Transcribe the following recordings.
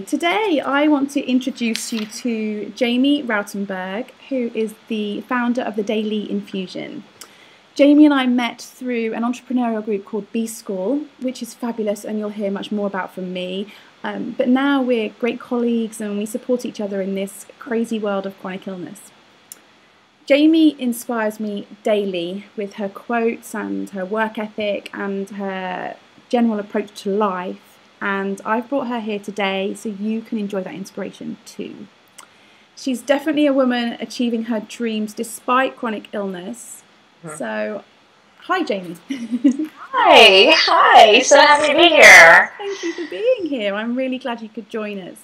Hi, today I want to introduce you to Jamie Rautenberg, who is the founder of the Daily Infusion. Jamie and I met through an entrepreneurial group called B School, which is fabulous and you'll hear much more about from me. But now we're great colleagues and we support each other in this crazy world of chronic illness. Jamie inspires me daily with her quotes and her work ethic and her general approach to life. And I've brought her here today so you can enjoy that inspiration too. She's definitely a woman achieving her dreams despite chronic illness. So, hi Jamie. Hi, so happy to be here. Thank you for being here. I'm really glad you could join us.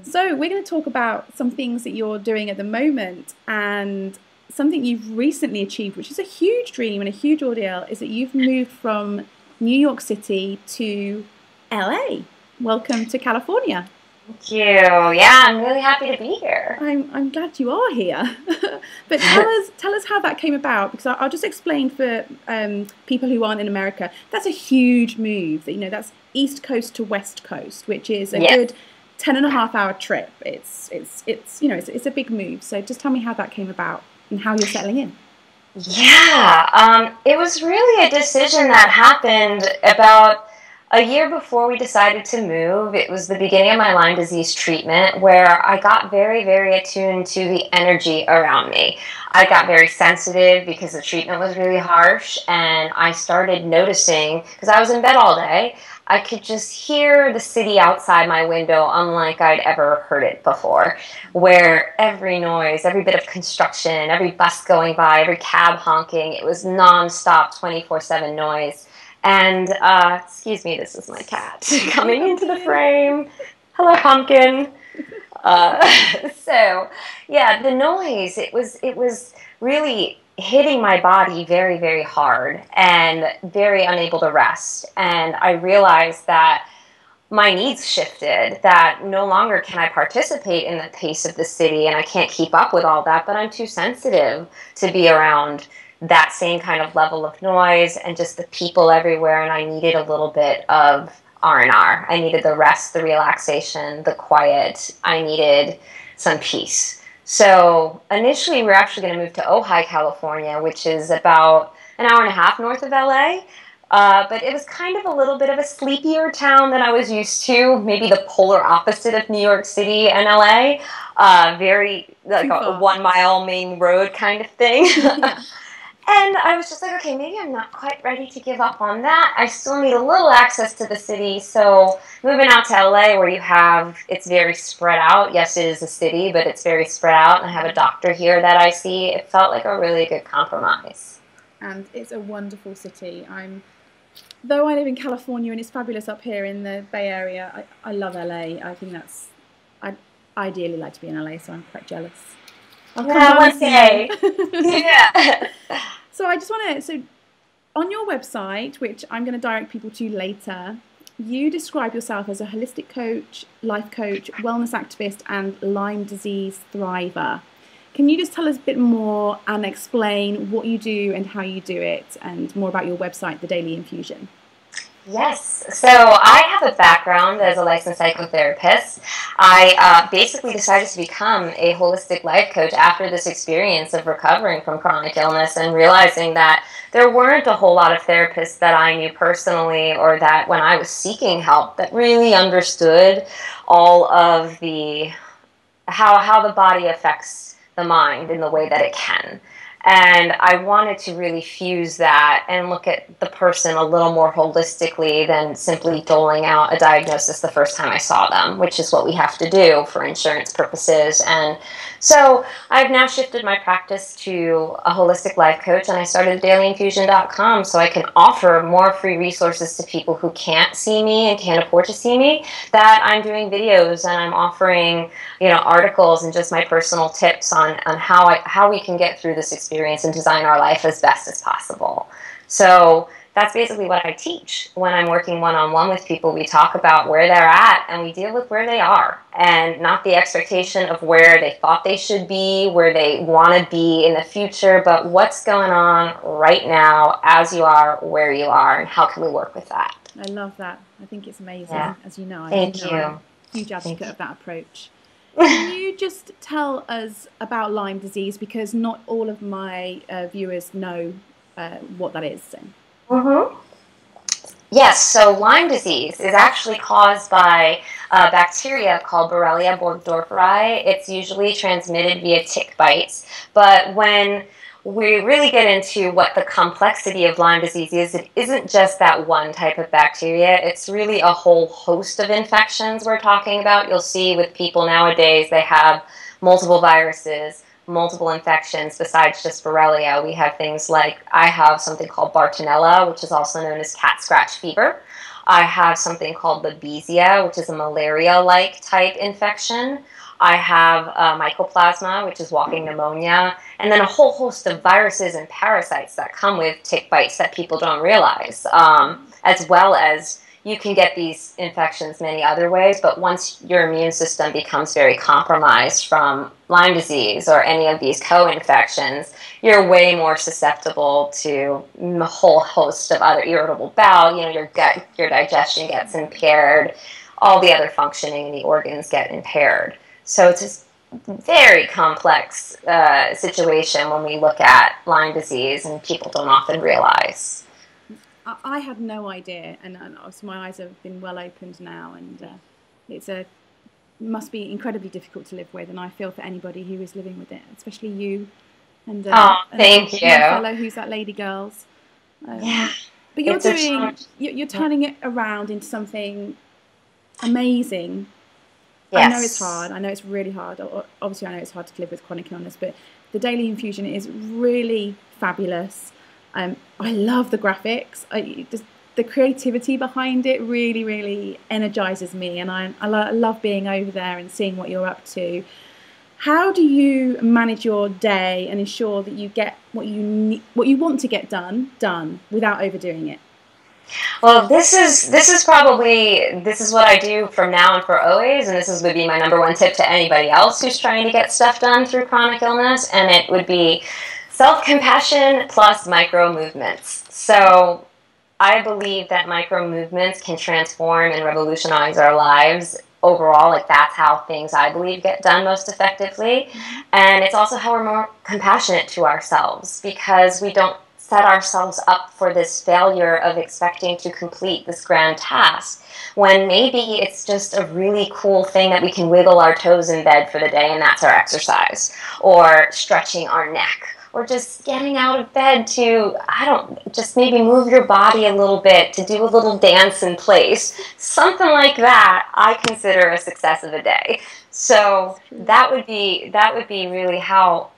So we're going to talk about some things that you're doing at the moment, and something you've recently achieved, which is a huge dream and a huge ordeal, is that you've moved from New York City to LA. Welcome to California. Thank you. Yeah, I'm really happy to be here. I'm glad you are here. But tell us how that came about, because I'll just explain for people who aren't in America. That's a huge move. That's East Coast to West Coast, which is a good 10.5-hour trip. It's a big move. So just tell me how that came about and how you're settling in. Yeah, it was really a decision that happened about a year before we decided to move. It was the beginning of my Lyme disease treatment, where I got very, very attuned to the energy around me. I got very sensitive because the treatment was really harsh, and I started noticing, because I was in bed all day, I could just hear the city outside my window unlike I'd ever heard it before, where every noise, every bit of construction, every bus going by, every cab honking, it was non-stop 24/7 noise. And, excuse me, this is my cat coming into the frame. Hello, Pumpkin. So, yeah, the noise, it was really hitting my body very, very hard and very unable to rest. And I realized that my needs shifted, that no longer can I participate in the pace of the city and I can't keep up with all that, but I'm too sensitive to be around that same kind of level of noise and just the people everywhere, and I needed a little bit of R&R. I needed the rest, the relaxation, the quiet. I needed some peace. So initially we were actually going to move to Ojai, California, which is about an hour and a half north of LA. But it was kind of a little bit of a sleepier town than I was used to, maybe the polar opposite of New York City and LA. Very like a 1 mile main road kind of thing. Yeah. And I was just like, okay, maybe I'm not quite ready to give up on that. I still need a little access to the city. So moving out to LA, where it's very spread out. Yes, it is a city, but it's very spread out. And I have a doctor here that I see. It felt like a really good compromise. And it's a wonderful city. Though I live in California and it's fabulous up here in the Bay Area, I love LA. I think I'd ideally like to be in LA, so I'm quite jealous. Yeah, one day. Yeah. So on your website, which I'm going to direct people to later, you describe yourself as a holistic coach, life coach, wellness activist, and Lyme disease thriver. Can you just tell us a bit more and explain what you do and how you do it, and more about your website, The Daily Infusion? Yes. So I have a background as a licensed psychotherapist. I basically decided to become a holistic life coach after this experience of recovering from chronic illness and realizing that there weren't a whole lot of therapists that I knew personally, or that when I was seeking help, that really understood all of how the body affects the mind in the way that it can. And I wanted to really fuse that and look at the person a little more holistically than simply doling out a diagnosis the first time I saw them, which is what we have to do for insurance purposes. And so I've now shifted my practice to a holistic life coach, and I started dailyinfusion.com so I can offer more free resources to people who can't see me and can't afford to see me, that I'm doing videos and I'm offering, articles and just my personal tips on how we can get through this experience and design our life as best as possible. So that's basically what I teach. When I'm working one-on-one with people, we talk about where they're at and we deal with where they are, and not the expectation of where they thought they should be, where they want to be in the future, but what's going on right now as you are, where you are, and how can we work with that. I love that. I think it's amazing, Yeah. as you know. Thank you. huge advocate of that approach. Can you just tell us about Lyme disease, because not all of my viewers know what that is. So. Mm-hmm. Yes, so Lyme disease is actually caused by a bacteria called Borrelia burgdorferi. It's usually transmitted via tick bites, but when we really get into what the complexity of Lyme disease is, it isn't just that one type of bacteria. It's really a whole host of infections we're talking about. You'll see with people nowadays, they have multiple viruses, multiple infections besides just Borrelia. We have things like, I have something called Bartonella, which is also known as cat scratch fever. I have something called Babesia, which is a malaria-like type infection. I have mycoplasma, which is walking pneumonia, and then a whole host of viruses and parasites that come with tick bites that people don't realize, as well as you can get these infections many other ways, but once your immune system becomes very compromised from Lyme disease or any of these co-infections, you're way more susceptible to a whole host of other irritable bowel. You know, your gut, your digestion gets impaired, all the other functioning in the organs get impaired. So it's just very complex situation when we look at Lyme disease, and people don't often realize. I had no idea, and obviously my eyes have been well opened now, and must be incredibly difficult to live with, and I feel for anybody who is living with it, especially you and thank you. my fellow who's that lady girls. Yeah, but you're turning it around into something amazing. Yes. I know it's hard. I know it's really hard. Obviously, I know it's hard to live with chronic illness, but the Daily Infusion is really fabulous. I love the graphics. The creativity behind it really, really energizes me, and I love being over there and seeing what you're up to. How do you manage your day and ensure that you get what you want to get done without overdoing it? Well, this is what I do from now and for always, and would be my number one tip to anybody else who's trying to get stuff done through chronic illness, and it would be self-compassion plus micro movements. So I believe that micro movements can transform and revolutionize our lives overall. Like, that's how things, I believe, get done most effectively. And it's also how we're more compassionate to ourselves, because we don't set ourselves up for this failure of expecting to complete this grand task, when maybe it's just a really cool thing that we can wiggle our toes in bed for the day, and that's our exercise, or stretching our neck, or just getting out of bed to, just maybe move your body a little bit, to do a little dance in place. Something like that, I consider a success of a day. So that would be really how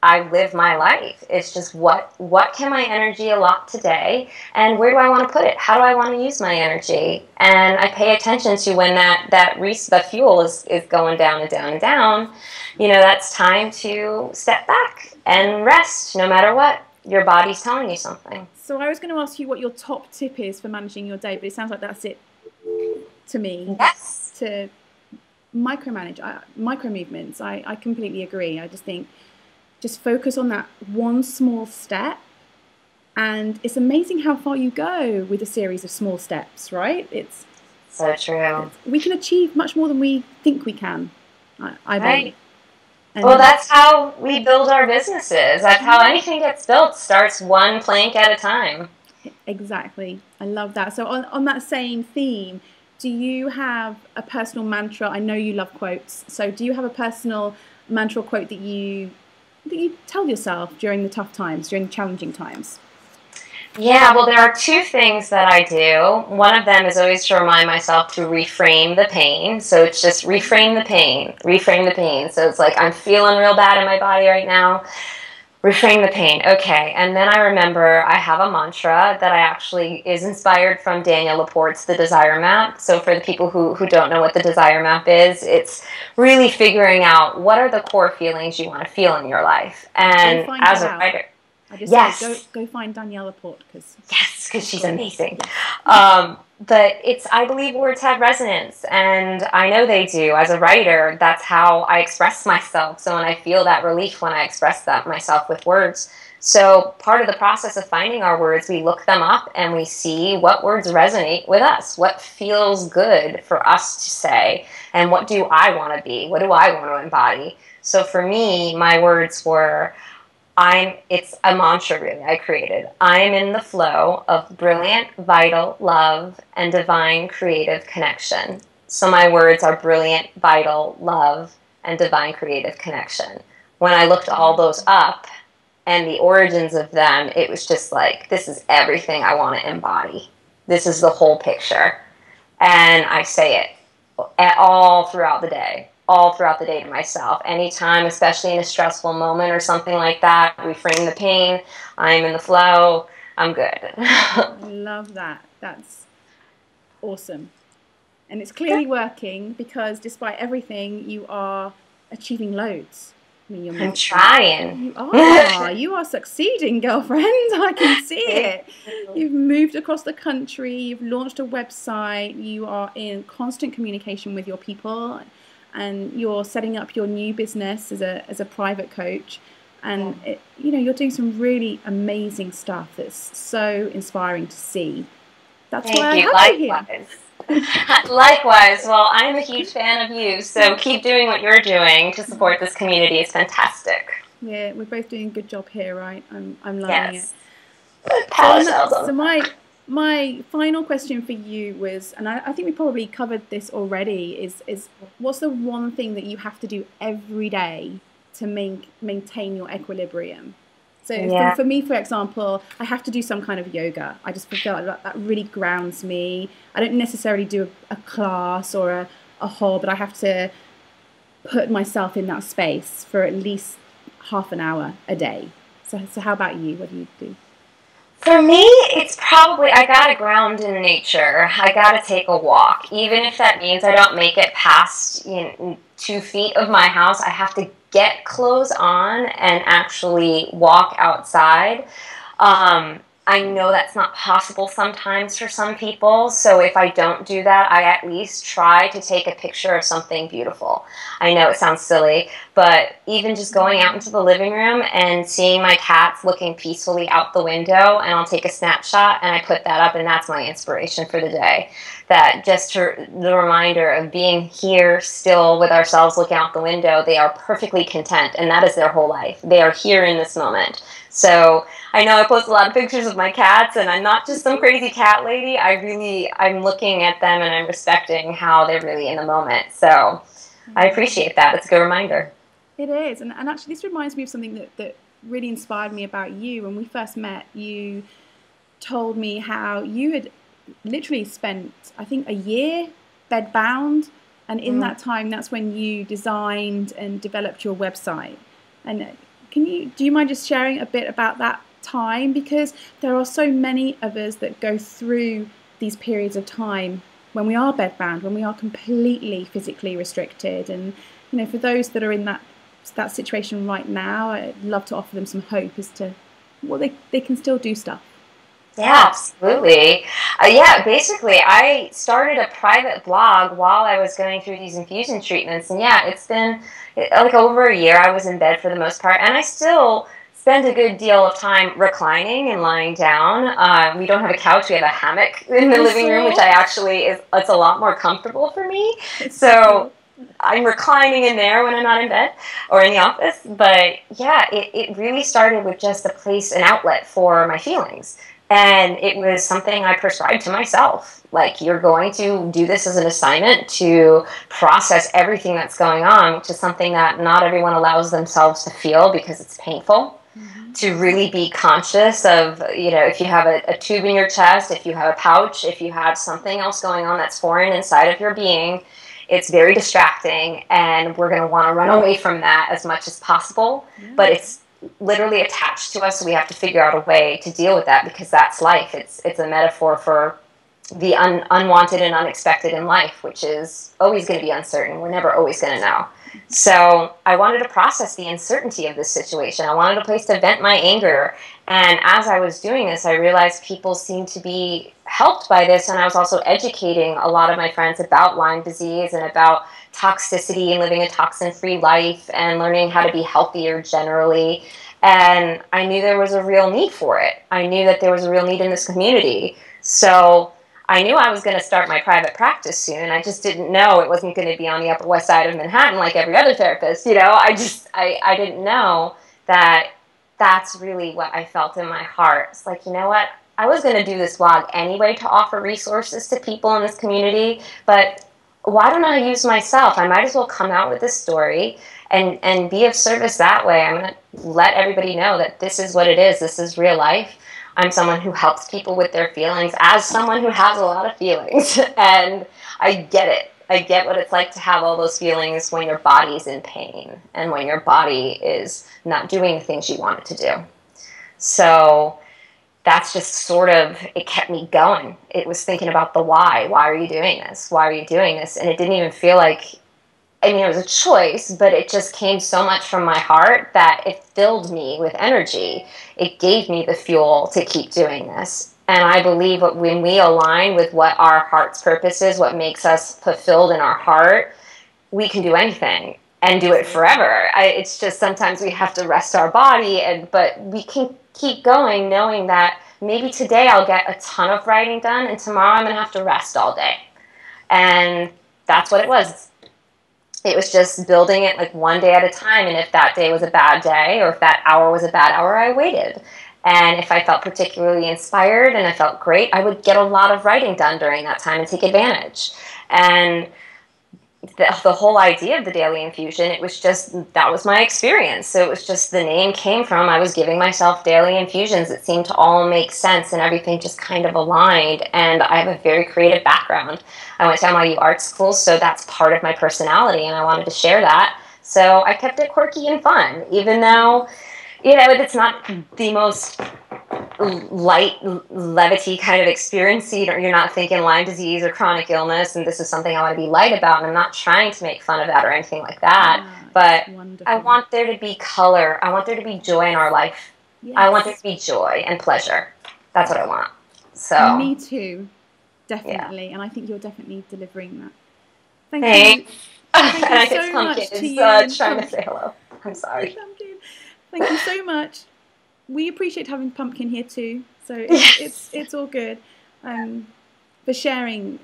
I live my life. It's just what can my energy allot today, and where do I want to put it? How do I want to use my energy? And I pay attention to when the fuel is going down and down and down. You know, that's time to step back and rest, no matter what. Your body's telling you something. So I was going to ask you what your top tip is for managing your day, but it sounds like that's it to me. Yes. To micromanage, micro movements. I completely agree. I just think, just focus on that one small step, and it's amazing how far you go with a series of small steps, right? It's so true. We can achieve much more than we think we can, I believe. Well, that's how we build our businesses. That's how anything gets built. Starts one plank at a time. Exactly. I love that. So on that same theme, do you have a personal mantra? I know you love quotes. So do you have a personal mantra quote that you tell yourself during the tough times, during the challenging times? Yeah, well, there are two things that I do. One of them is always to remind myself to reframe the pain. So it's just reframe the pain, reframe the pain. So it's like, I'm feeling real bad in my body right now. Reframe the pain. Okay. And then I remember I have a mantra that is inspired from Danielle Laporte's The Desire Map. So for the people who don't know what the Desire Map is, it's really figuring out what are the core feelings you want to feel in your life. And as a writer, go find Danielle Laporte, because she's amazing. But I believe words have resonance, and I know they do. As a writer, that's how I express myself. So when I feel that relief when I express that myself with words, So part of the process of finding our words, we look them up and we see what words resonate with us, what feels good for us to say, and what do I want to be, what do I want to embody. So for me, my words were, it's a mantra really I created. I am in the flow of brilliant, vital love and divine creative connection. So my words are brilliant, vital, love, and divine creative connection. When I looked all those up and the origins of them, it was just like, this is everything I want to embody. This is the whole picture. And I say it all throughout the day. All throughout the day to myself. Anytime, especially in a stressful moment or something like that, reframe the pain. I'm in the flow. I'm good. I love that. That's awesome. And it's clearly working, because despite everything, you are achieving loads. I mean, I'm trying. You are. You are succeeding, girlfriend. I can see it. You've moved across the country. You've launched a website. You are in constant communication with your people. And you're setting up your new business as a private coach, and you're doing some really amazing stuff that's so inspiring to see. That's why I have you here. Likewise. Well, I'm a huge fan of you, so keep doing what you're doing to support this community. It's fantastic. Yeah, we're both doing a good job here, right? I'm loving it. So my final question for you was, and I think we probably covered this already, is what's the one thing that you have to do every day to maintain your equilibrium? So for me, for example, I have to do some kind of yoga. I just feel like that really grounds me. I don't necessarily do a class or a hall, but I have to put myself in that space for at least half an hour a day. So how about you? What do you do? For me, it's probably, I gotta ground in nature. I gotta take a walk. Even if that means I don't make it past 2 feet of my house, I have to get clothes on and actually walk outside. I know that's not possible sometimes for some people, so if I don't do that, I at least try to take a picture of something beautiful. I know it sounds silly, but even just going out into the living room and seeing my cats looking peacefully out the window, and I'll take a snapshot and I put that up, and that's my inspiration for the day. That just the reminder of being here still with ourselves looking out the window. They are perfectly content, and that is their whole life. They are here in this moment. So I know I post a lot of pictures of my cats, and I'm not just some crazy cat lady. I'm looking at them and I'm respecting how they're really in the moment. So I appreciate that. It's a good reminder. It is. And actually this reminds me of something that really inspired me about you. When we first met, you told me how you had literally spent, I think, a year bedbound. And in that time, that's when you designed and developed your website. And do you mind just sharing a bit about that time? Because there are so many of us that go through these periods of time when we are bedbound, when we are completely physically restricted. And for those that are in that situation right now, I'd love to offer them some hope as to what they can still do stuff. Yeah, absolutely. Basically, I started a private blog while I was going through these infusion treatments. And yeah, it's been like over a year. I was in bed for the most part. And I still spend a good deal of time reclining and lying down. We don't have a couch. We have a hammock in the living room, which it's a lot more comfortable for me. So I'm reclining in there when I'm not in bed or in the office. But yeah, it really started with just a place, an outlet for my feelings. And it was something I prescribed to myself. Like, you're going to do this as an assignment to process everything that's going on, which is something that not everyone allows themselves to feel because it's painful. To really be conscious of, if you have a tube in your chest, if you have a pouch, if you have something else going on that's foreign inside of your being, it's very distracting, and we're going to want to run away from that as much as possible. But it's literally attached to us, so we have to figure out a way to deal with that, because that's life. It's a metaphor for the unwanted and unexpected in life, which is always going to be uncertain. We're never always going to know. So I wanted to process the uncertainty of this situation. I wanted a place to vent my anger. And as I was doing this, I realized people seemed to be helped by this. And I was also educating a lot of my friends about Lyme disease and about toxicity and living a toxin-free life and learning how to be healthier generally. And I knew there was a real need for it. I knew that there was a real need in this community. So I knew I was going to start my private practice soon. I just didn't know it wasn't going to be on the Upper West Side of Manhattan like every other therapist. You know, I didn't know that that's really what I felt in my heart. It's like, you know what? I was going to do this blog anyway to offer resources to people in this community, but why don't I use myself? I might as well come out with this story and be of service that way. I'm going to let everybody know that this is what it is. This is real life. I'm someone who helps people with their feelings as someone who has a lot of feelings. And I get it. I get what it's like to have all those feelings when your body's in pain and when your body is not doing the things you want it to do. So that's just sort of, it kept me going. It was thinking about the why. Why are you doing this? Why are you doing this? And it didn't even feel like, I mean, it was a choice, but it just came so much from my heart that it filled me with energy. It gave me the fuel to keep doing this. And I believe that when we align with what our heart's purpose is, what makes us fulfilled in our heart, we can do anything and do it forever. It's just sometimes we have to rest our body, but we can keep going knowing that maybe today I'll get a ton of writing done and tomorrow I'm going to have to rest all day. And that's what it was. It was just building it like one day at a time. And if that day was a bad day or if that hour was a bad hour, I waited. And if I felt particularly inspired and I felt great, I would get a lot of writing done during that time and take advantage. And the whole idea of the Daily Infusion, it was just, that was my experience. So it was just, the name came from, I was giving myself daily infusions. It seemed to all make sense and everything just kind of aligned. And I have a very creative background. I went to NYU art school, so that's part of my personality and I wanted to share that. So I kept it quirky and fun, even though, you know, it's not the most light levity kind of experience. You're not thinking Lyme disease or chronic illness and this is something I want to be light about, and I'm not trying to make fun of that or anything like that. But wonderful. I want there to be color. I want there to be joy in our life. Yes. I want there to be joy and pleasure. That's what I want. So me too, definitely. Yeah. And I think you're definitely delivering that. Thank you. Thank you so much to you. Trying to say hello. I'm sorry. Pumpkin. Thank you so much. We appreciate having Pumpkin here too, so it's all good. For sharing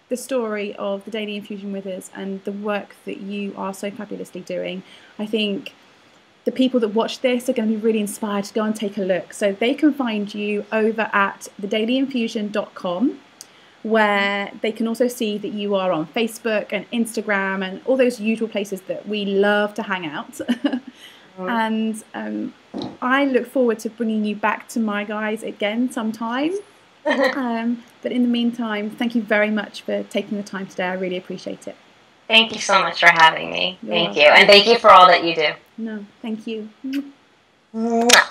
the story of the Daily Infusion with us and the work that you are so fabulously doing. I think the people that watch this are going to be really inspired to go and take a look. So they can find you over at thedailyinfusion.com, where they can also see that you are on Facebook and Instagram and all those usual places that we love to hang out. And I look forward to bringing you back to my guys again sometime. But in the meantime, thank you very much for taking the time today. I really appreciate it. Thank you so much for having me. Thank you. And thank you for all that you do. No, thank you. Mwah.